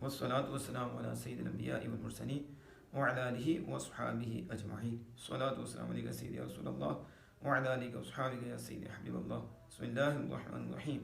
वस्सलातु वस्सलामु अला सय्यिदिल अंबिया वल मुरसलीन व अला आलिहि व अस्हाबिहि अजमईन। सलातु वस्सलामु अलैका सय्यिदी या रसूलल्लाह व अला आलिका व अस्हाबिका या सय्यिदी हबीबल्लाह। बिस्मिल्लाहिर रहमानिर रहीम।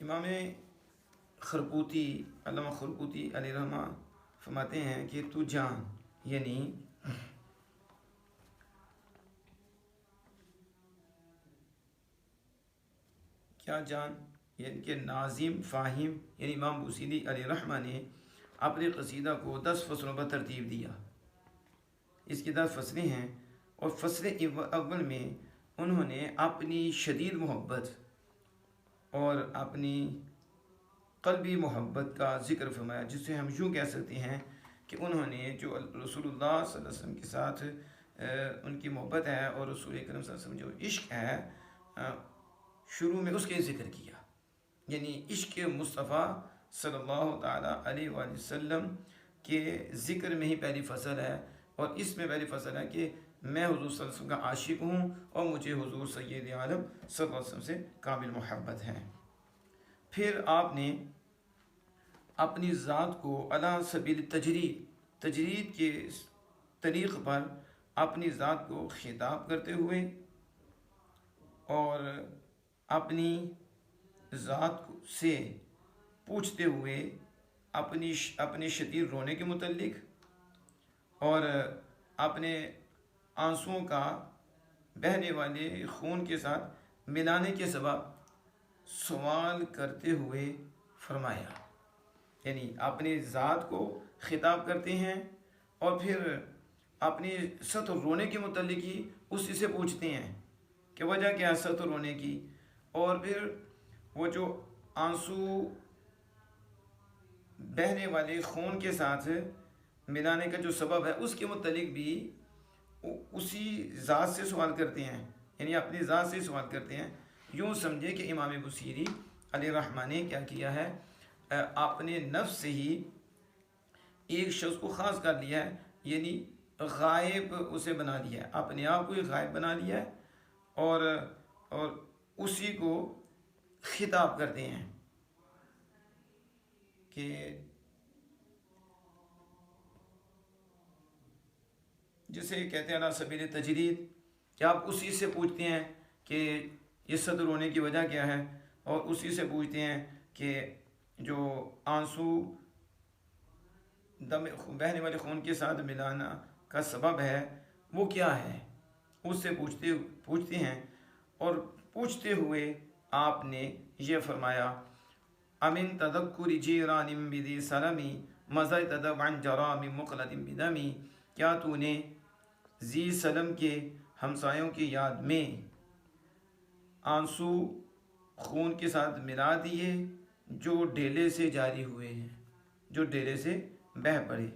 इमाम खरबूती अल्लामा खरबूती अलैहिर्रहमा फरमाते हैं कि तू जान, यानी क्या जान, यानी कि नाजिम फ़ाहिम यानी इमाम बुसीरी अलैहिर्रहमा ने अपने कसीदा को 10 फसलों पर तरतीब दिया। इसकी 10 फसलें हैं और फसल अव्वल में उन्होंने अपनी शदीद मोहब्बत और अपनी क़ल्बी मोहब्बत का ज़िक्र फरमाया, जिसे हम यूँ कह सकते हैं कि उन्होंने जो रसूलुल्लाह सल्लल्लाहु अलैहि वसल्लम के साथ उनकी मोहब्बत है और रसूल करीम सल्लल्लाहु अलैहि वसल्लम जो इश्क है शुरू में उसके ज़िक्र किया, यानी इश्क मुस्तफ़ा सल्लल्लाहु ताला अलैहि वसल्लम के ज़िक्र में ही पहली फसल है। और इसमें पहली फसल है कि मैं हुज़ूर सल्लल्लाहु अलैहि वसल्लम का आशिक़ हूँ और मुझे हुज़ूर सय्यद आलम सल्लल्लाहु अलैहि वसल्लम से काबिल मोहब्बत है। फिर आपने अपनी ज़ात को अला सबील तजरीद के तरीक़ पर अपनी ज़ात को खिताब करते हुए और अपनी ज़ात से पूछते हुए अपने शदीद रोने के मुतल्लिक़ और अपने आंसुओं का बहने वाले खून के साथ मिलाने के सबब सवाल करते हुए फरमाया, यानी अपनी ज़ात को खिताब करते हैं और फिर अपनी सत रोने के मुतल्लिक़ ही उसी से पूछते हैं कि वजह क्या है सत रोने की, और फिर वो जो आंसू बहने वाले खून के साथ मिलाने का जो सबब है उसके मुतल्लिक़ भी उसी ज़ात से सवाल करते हैं, यानी अपनी ज़ात से सवाल करते हैं। यूँ समझे कि इमाम बुसीरी अलैहिर्रहमा ने क्या किया है, अपने नफ्स से ही एक शख्स को ख़ास कर लिया है, यानी गायब उसे बना लिया है, अपने आप को ही गायब बना लिया है और उसी को खिताब करते हैं कि जिसे कहते हैं ना सबील तजरीद, कि आप उसी से पूछते हैं कि ये सद रोने की वजह क्या है, और उसी से पूछते हैं कि जो आंसू दम बहने वाले खून के साथ मिलाना का सबब है वो क्या है, उससे पूछते हैं। और पूछते हुए आपने ये फरमाया, अमिन तदक्कुरि जीरानिम बिदी सलमी मज़ा तदवन जरामी मुक़लदिम बिदमी, क्या तूने जी सलम के हमसायों की याद में आंसू खून के साथ मिला दिए जो ढेले से जारी हुए हैं, जो ढेले से बह पड़े।